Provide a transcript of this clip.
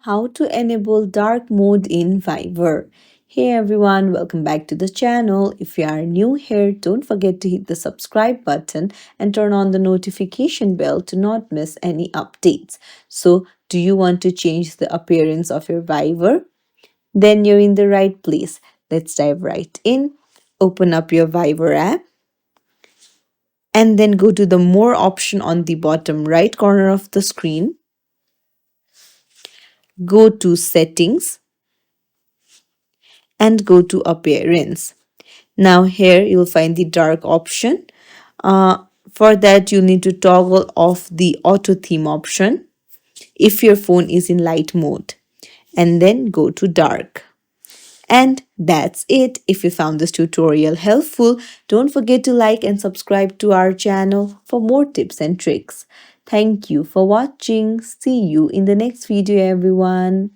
how to enable dark mode in Fiverr. Hey everyone, welcome back to the channel. If you are new here, don't forget to hit the subscribe button and turn on the notification bell to not miss any updates. So, do you want to change the appearance of your Fiverr? Then you're in the right place. Let's dive right in. Open up your Fiverr app and then go to the More option on the bottom right corner of the screen. Go to Settings and go to Appearance. Now here you'll find the dark option. Uh, for that you need to toggle off the auto theme option if your phone is in light mode and then go to dark. And that's it. If you found this tutorial helpful, don't forget to like and subscribe to our channel for more tips and tricks. Thank you for watching. See you in the next video everyone.